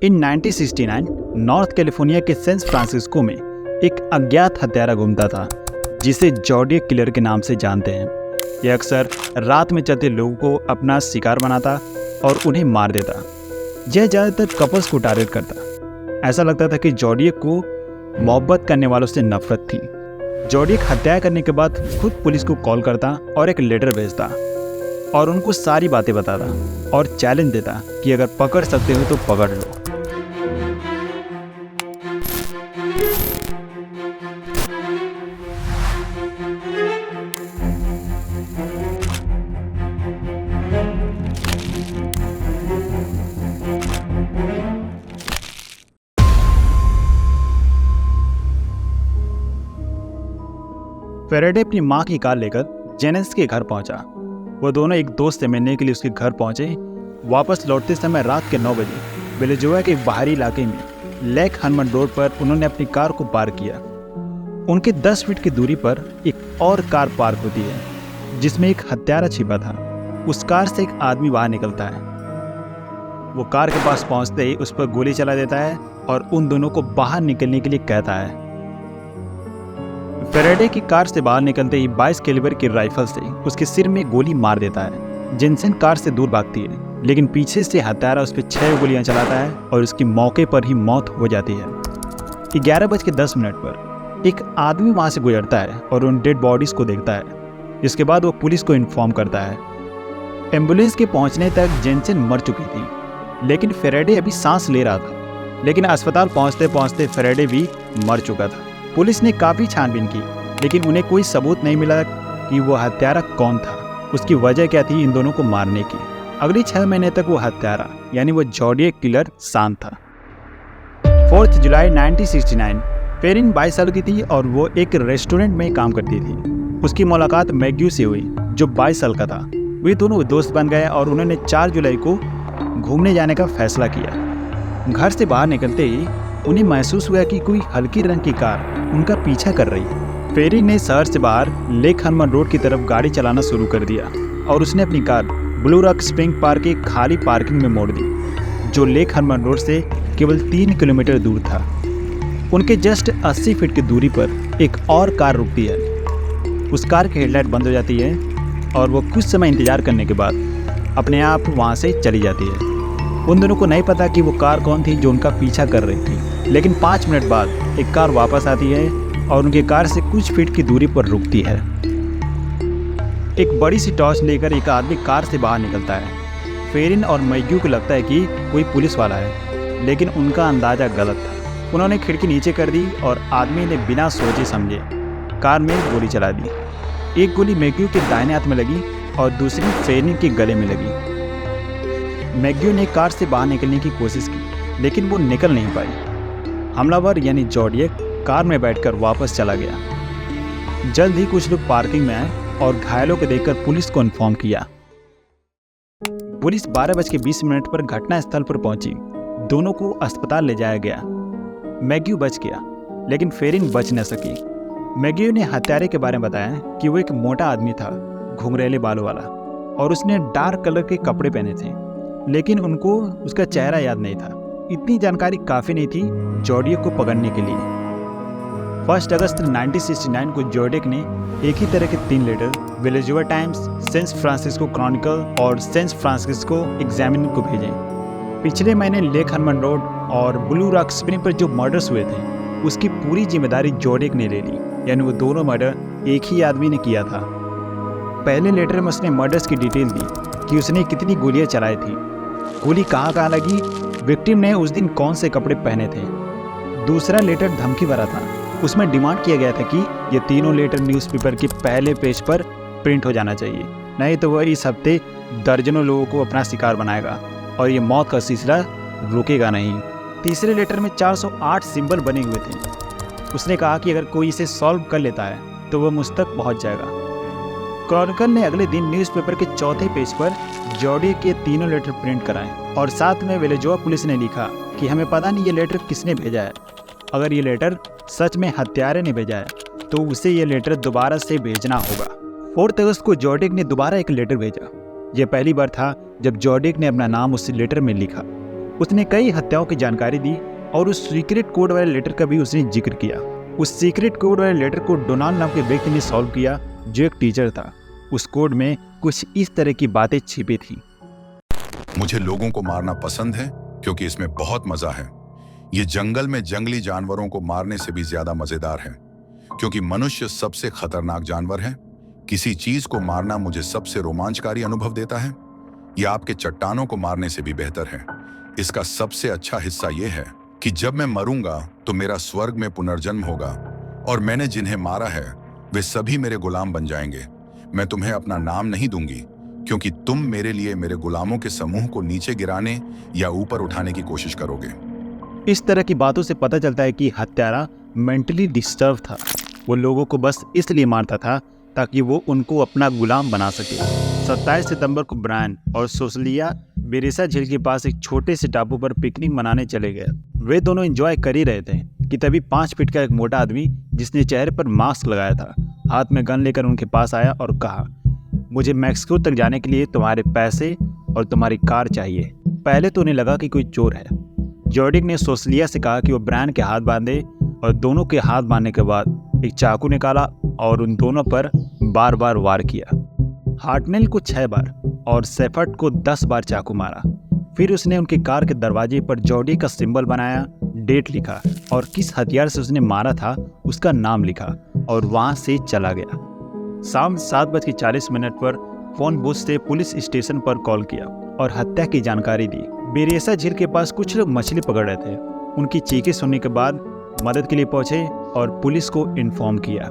इन 1969 north California के San Francisco में एक अज्ञात हत्यारा घूमता था जिसे ज़ोडिएक किलर के नाम से जानते हैं। यह अक्सर रात में चलते लोगों को अपना शिकार बनाता और उन्हें मार देता। यह ज़्यादातर कपल्स को टारगेट करता। ऐसा लगता था कि ज़ोडिएक को मोहब्बत करने वालों से नफरत थी। ज़ोडिएक हत्या करने के बाद खुद पुलिस को कॉल करता और एक लेटर भेजता और उनको सारी बातें बताता और चैलेंज देता कि अगर पकड़ सकते हो तो पकड़ लो। फेरेडे अपनी मां की कार लेकर जेनिस के घर पहुंचा। वो दोनों एक दोस्त से मिलने के लिए उसके घर पहुंचे। वापस लौटते समय रात के 9 बजे विलेजुआ के बाहरी इलाके में लेक हनमन रोड पर उन्होंने अपनी कार को पार्क किया। उनके 10 फीट की दूरी पर एक और कार पार्क होती है जिसमें एक हत्यारा छिपा था। उस कार से एक आदमी बाहर निकलता है। वो कार के पास पहुंचते ही उस पर गोली चला देता है और उन दोनों को बाहर निकलने के लिए कहता है। फेरेडे की कार से बाहर निकलते ही 22 कैलिबर की राइफल से उसके सिर में गोली मार देता है। जेनसेन कार से दूर भागती है लेकिन पीछे से हत्यारा उस पर 6 गोलियां चलाता है और उसकी मौके पर ही मौत हो जाती है। 11:10 पर एक आदमी वहां से गुजरता है और उन डेड बॉडीज को देखता है। इसके बाद वो पुलिस को इन्फॉर्म करता है। एम्बुलेंस के पहुंचने तक जेनसेन मर चुकी थी लेकिन फेरेडे अभी सांस ले रहा था। लेकिन अस्पताल पहुंचते पहुंचते फेरेडे भी मर चुका था। पुलिस ने काफ़ी छानबीन की लेकिन उन्हें कोई सबूत नहीं मिला कि वो हत्यारा कौन था, उसकी वजह क्या थी इन दोनों को मारने की। अगली 6 महीने तक वो हत्यारा यानी वो ज़ोडिएक किलर शांत था। 4 जुलाई 1969 फेरिन 22 साल की थी और वो एक रेस्टोरेंट में काम करती थी। उसकी मुलाकात मैग्यू से हुई जो 22 साल का था। वे दोनों दोस्त बन गए और उन्होंने 4 जुलाई को घूमने जाने का फैसला किया। घर से बाहर निकलते ही उन्हें महसूस हुआ कि कोई हल्की रंग की कार उनका पीछा कर रही है। फेरिन ने शहर से बाहर लेक हनमन रोड की तरफ गाड़ी चलाना शुरू कर दिया और उसने अपनी car blue Rock spring park के खाली पार्किंग में मोड़ दी जो लेक हनमन रोड से केवल 3 किलोमीटर दूर था। उनके जस्ट 80 फीट की दूरी पर एक और कार रुकती है। उस कार की हेडलाइट बंद हो जाती है और वो कुछ समय इंतजार करने के बाद अपने आप वहाँ से चली जाती है। उन दोनों को नहीं पता कि वो कार कौन थी जो उनका पीछा कर रही थी। लेकिन 5 मिनट बाद एक कार वापस आती है और उनकी कार से कुछ फीट की दूरी पर रुकती है। एक बड़ी सी टॉर्च लेकर एक आदमी कार से बाहर निकलता है। फेरिन और मैग्यू को लगता है कि कोई पुलिस वाला है लेकिन उनका अंदाज़ा गलत था। उन्होंने खिड़की नीचे कर दी और आदमी ने बिना सोचे समझे कार में गोली चला दी। एक गोली मैग्यू के दाहिने हाथ में लगी और दूसरी फेरिन के गले में लगी। मैग्यू ने कार से बाहर निकलने की कोशिश की लेकिन वो निकल नहीं पाई। हमलावर यानी ज़ोडिएक कार में बैठकर वापस चला गया। जल्द ही कुछ लोग पार्किंग में आए और घायलों को देखकर पुलिस को इन्फॉर्म किया। पुलिस 12:20 पर घटनास्थल पर पहुंची। दोनों को अस्पताल ले जाया गया। मैग्यू बच गया लेकिन फेरिन बच न सकी। मैग्यू ने हत्यारे के बारे में बताया कि वो एक मोटा आदमी था, घुंघरेले बालों वाला, और उसने डार्क कलर के कपड़े पहने थे लेकिन उनको उसका चेहरा याद नहीं था। इतनी जानकारी काफ़ी नहीं थी ज़ोडिएक को पकड़ने के लिए। 1 अगस्त 1969 को ज़ोडिएक ने एक ही तरह के 3 letter Vallejo Times, San Francisco Chronicle और सैन फ्रांसिस्को एग्जामिनर को भेजे। पिछले महीने लेक हनमन रोड और ब्लू रॉक स्प्रिंग पर जो मर्डर्स हुए थे उसकी पूरी जिम्मेदारी ज़ोडिएक ने ले ली, यानी वो दोनों मर्डर एक ही आदमी ने किया था। पहले लेटर में उसने मर्डर्स की डिटेल दी कि उसने कितनी गोलियां चलाई थी, गोली कहाँ लगी, विक्टिम ने उस दिन कौन से कपड़े पहने थे। दूसरा लेटर धमकी भरा था। उसमें डिमांड किया गया था कि ये तीनों लेटर न्यूज़पेपर के पहले पेज पर प्रिंट हो जाना चाहिए, नहीं तो वह इस हफ्ते दर्जनों लोगों को अपना शिकार बनाएगा और ये मौत का सिलसिला रुकेगा नहीं। तीसरे लेटर में 408 सिंबल बने हुए थे। उसने कहा कि अगर कोई इसे सॉल्व कर लेता है तो वह मुझ तक पहुँच जाएगा। क्रॉनिकल ने अगले दिन न्यूज़पेपर के चौथे पेज पर ज़ोडिएक के तीनों लेटर प्रिंट कराए और साथ में विलेजुआ पुलिस ने लिखा कि हमें पता नहीं ये लेटर किसने भेजा है। अगर ये लेटर सच में हत्यारे ने भेजा है तो उसे ये लेटर दोबारा से भेजना होगा। 4 अगस्त को ज़ोडिएक ने दोबारा एक लेटर भेजा। यह पहली बार था जब ज़ोडिएक ने अपना नाम उस लेटर में लिखा। उसने कई हत्याओं की जानकारी दी और उस सीक्रेट कोड वाले लेटर का भी उसने जिक्र किया। उस सीक्रेट कोड वाले लेटर को डोनाल्ड नाम के व्यक्ति ने सॉल्व किया, जो एक टीचर था। उस कोड में कुछ इस तरह की बातें छिपी थी। मुझे लोगों को मारना पसंद है क्योंकि इसमें बहुत मजा है। ये जंगल में जंगली जानवरों को मारने से भी ज्यादा मजेदार है, क्योंकि मनुष्य सबसे खतरनाक जानवर है। किसी चीज को मारना मुझे सबसे रोमांचकारी अनुभव देता है। यह आपके चट्टानों को मारने से भी बेहतर है। इसका सबसे अच्छा हिस्सा यह है कि जब मैं मरूंगा तो मेरा स्वर्ग में पुनर्जन्म होगा और मैंने जिन्हें मारा है वे सभी मेरे गुलाम बन जाएंगे। मैं तुम्हें अपना नाम नहीं दूंगी क्योंकि तुम मेरे लिए मेरे गुलामों के समूह को नीचे गिराने या ऊपर उठाने की कोशिश करोगे। इस तरह की बातों से पता चलता है कि हत्यारा मेंटली डिस्टर्ब था। वो लोगों को बस इसलिए मारता था ताकि वो उनको अपना गुलाम बना सके। 27 सितंबर को ब्रायन और सोसलिया बेरेसा झील के पास एक छोटे से टापू पर पिकनिक मनाने चले गए। वे दोनों एंजॉय कर ही रहे थे कि तभी 5 फीट का एक मोटा आदमी, जिसने चेहरे पर मास्क लगाया था, हाथ में गन लेकर उनके पास आया और कहा, मुझे मैक्सिको तक जाने के लिए तुम्हारे पैसे और तुम्हारी कार चाहिए। पहले तो उन्हें लगा कि कोई चोर है। जॉर्डिक ने सोसलिया से कहा कि वो ब्रायन के हाथ बांधे और दोनों के हाथ बांधने के बाद एक चाकू निकाला और उन दोनों पर बार बार वार किया। हार्टनेल को 6 बार और सेफर्ट को 10 बार चाकू मारा। फिर उसने उनकी कार के दरवाजे पर जॉर्डिक का सिंबल बनाया, डेट लिखा और किस हथियार से उसने मारा था उसका नाम लिखा और वहां से चला गया। शाम 7:40 पर फोन बूथ से पुलिस स्टेशन पर कॉल किया और हत्या की जानकारी दी। बेरेसा झील के पास कुछ लोग मछली पकड़ रहे थे। उनकी चीखें सुनने के बाद मदद के लिए पहुंचे और पुलिस को इन्फॉर्म किया।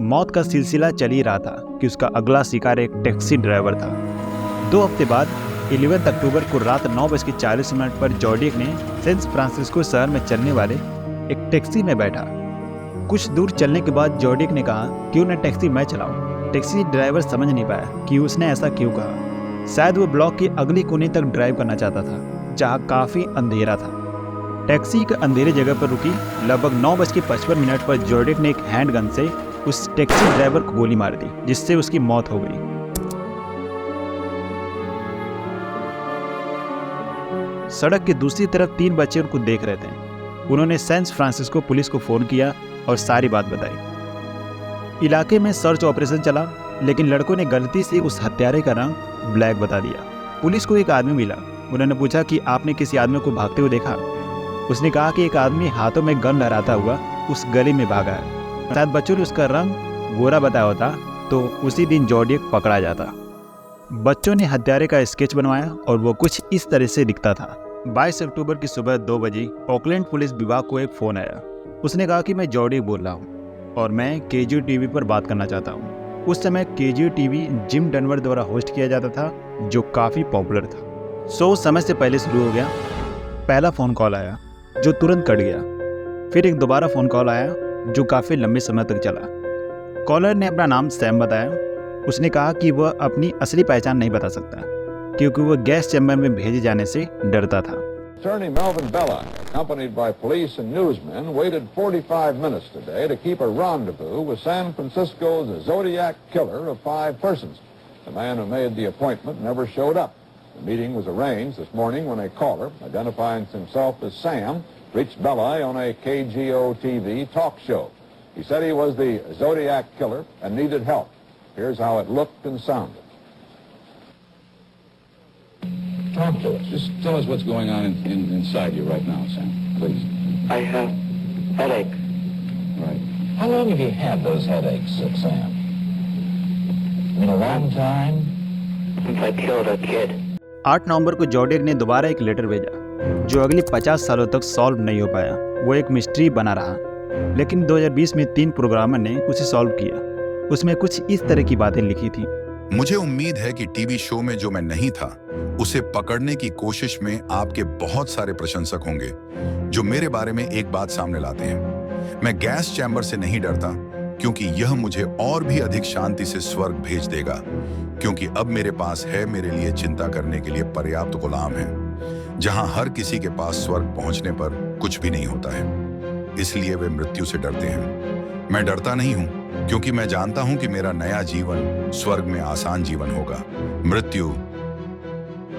मौत का सिलसिला चल ही रहा था कि उसका अगला शिकार एक टैक्सी ड्राइवर था। 2 हफ्ते बाद 11 अक्टूबर को रात 9:40 पर जॉर्डिक ने सैन फ्रांसिस्को शहर में चलने वाले एक टैक्सी में बैठा। कुछ दूर चलने के बाद जॉर्डिक ने कहा, क्यों न टैक्सी मैं चलाऊं। टैक्सी ड्राइवर समझ नहीं पाया कि उसने ऐसा क्यों कहा। शायद वो ब्लॉक की अगली कोने तक ड्राइव करना चाहता था, जहां काफी अंधेरा था। टैक्सी एक अंधेरे जगह पर रुकी। लगभग 9:55 पर जॉर्डिक ने एक हैंडगन से उस टैक्सी ड्राइवर को गोली मार दी, जिससे उसकी मौत हो गई। सड़क के दूसरी तरफ 3 बच्चे उनको देख रहे थे। उन्होंने सैन फ्रांसिस्को पुलिस को फोन किया और सारी बात बताई। इलाके में सर्च ऑपरेशन चला, लेकिन लड़कों ने गलती से उस हत्यारे का रंग ब्लैक बता दिया। पुलिस को एक आदमी मिला। उन्होंने पूछा कि आपने किसी आदमी को भागते हुए देखा। उसने कहा कि एक आदमी हाथों में गन लहराता हुआ उस गली में भागा है। शायद बच्चों ने उसका रंग गोरा बताया होता तो उसी दिन जॉर्डिक पकड़ा जाता। बच्चों ने हत्यारे का स्केच बनवाया और वो कुछ इस तरह से दिखता था। 22 अक्टूबर की सुबह 2 बजे ऑकलैंड पुलिस विभाग को एक फ़ोन आया। उसने कहा कि मैं जॉर्डिक बोल रहा हूँ और मैं केजीओ टीवी पर बात करना चाहता हूँ। उस समय केजीओ टीवी जिम डनवर द्वारा होस्ट किया जाता था, जो काफ़ी पॉपुलर था। शो समय से पहले शुरू हो गया। पहला फ़ोन कॉल आया जो तुरंत कट गया। फिर एक दोबारा फ़ोन कॉल आया जो काफ़ी लंबे समय तक चला। कॉलर ने अपना नाम सैम बताया। उसने कहा कि वह अपनी असली पहचान नहीं बता सकता क्योंकि वह गैस चैम्बर में भेजे जाने से डरता था। Attorney Melvin Bella, accompanied by police and newsmen, waited 45 minutes today to keep a rendezvous with San Francisco's Zodiac killer of 5 persons. The man who made the appointment never showed up. The meeting was arranged this morning when a caller, identifying himself as Sam, reached Bella on a KGO TV talk show. He said he was the Zodiac killer and needed help. Here's how it looked and sounded. Talk to us. Just tell us what's going on inside you right now, Sam, please. I have headaches. Right. How long have you had those headaches, Sam? Been a long time? Since I killed a kid. 8 नवंबर को जॉर्डिक ने दोबारा एक letter भेजा जो अगले 50 सालों तक solve नहीं हो पाया। वो एक मिस्ट्री बना रहा, लेकिन 2020 में 3 प्रोग्रामर ने उसे सॉल्व किया। उसमें कुछ इस तरह की बातें लिखी थी। मुझे उम्मीद है कि टीवी शो में जो मैं नहीं था उसे पकड़ने की कोशिश में आपके बहुत सारे प्रशंसक होंगे जो मेरे बारे में एक बात सामने लाते हैं। मैं गैस चैम्बर से नहीं डरता क्योंकि यह मुझे और भी अधिक शांति से स्वर्ग भेज देगा, क्योंकि अब मेरे पास है मेरे लिए चिंता करने के लिए पर्याप्त गुलाम है, जहां हर किसी के पास स्वर्ग पहुंचने पर कुछ भी नहीं होता है। इसलिए वे मृत्यु से डरते हैं। मैं डरता नहीं हूं क्योंकि मैं जानता हूं कि मेरा नया जीवन स्वर्ग में आसान जीवन होगा। मृत्यु।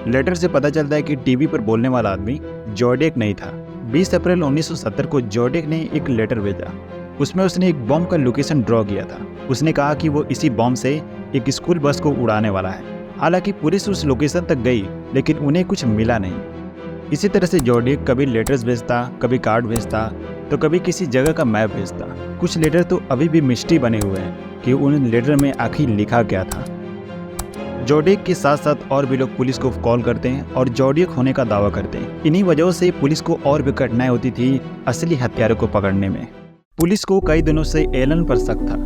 लेटर से पता चलता है कि टीवी पर बोलने वाला आदमी जोडियक नहीं था। 20 अप्रैल 1970 को जोडियक ने एक लेटर भेजा। उसमें उसने एक बॉम्ब का लोकेशन ड्रॉ किया था। उसने कहा कि वो इसी बॉम्ब से एक स्कूल बस को उड़ाने वाला है। हालांकि पुलिस उस लोकेशन तक गई लेकिन उन्हें कुछ मिला नहीं। इसी तरह से जोडियक कभी लेटर्स भेजता, कभी कार्ड भेजता, तो कभी किसी जगह का मैप भेजता। कुछ लेटर तो अभी भी मिस्ट्री बने हुए हैं कि उन लेटर में आखिर लिखा क्या था। जोडियक के साथ साथ और भी लोग पुलिस को कॉल करते हैं और जोडियक होने का दावा करते हैं। इन्हीं वजहों से पुलिस को और भी कठिनाई होती थी असली हत्यारों को पकड़ने में। पुलिस को कई दिनों से एलन पर शक था,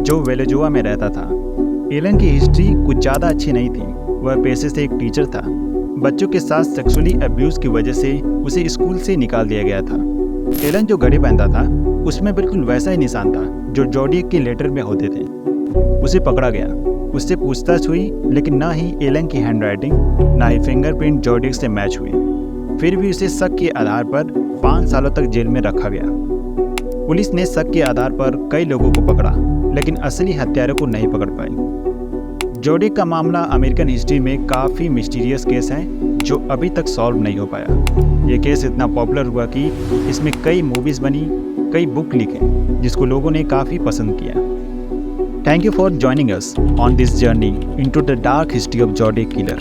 जो वेनेजुएला में रहता था। एलन की हिस्ट्री कुछ ज़्यादा अच्छी नहीं थी। वह पेशे से एक टीचर था। बच्चों के साथ सेक्सुअली अब्यूज़ की वजह से उसे स्कूल से निकाल दिया गया था। एलन जो घड़ी पहनता था उसमें बिल्कुल वैसा ही निशान था जो जोडियक के लेटर में होते थे। उसे पकड़ा गया, उससे पूछताछ हुई, लेकिन ना ही एलन की हैंडराइटिंग ना ही फिंगरप्रिंट जोडियक से मैच हुई। फिर भी उसे शक के आधार पर 5 सालों तक जेल में रखा गया। पुलिस ने शक के आधार पर कई लोगों को पकड़ा, लेकिन असली हत्यारों को नहीं पकड़ पाई। जोडियक का मामला अमेरिकन हिस्ट्री में काफ़ी मिस्टीरियस केस है जो अभी तक सॉल्व नहीं हो पाया। ये केस इतना पॉपुलर हुआ कि इसमें कई मूवीज़ बनी, कई बुक लिखे, जिसको लोगों ने काफ़ी पसंद किया। Thank you for joining us on this journey into the dark history of Zodiac Killer.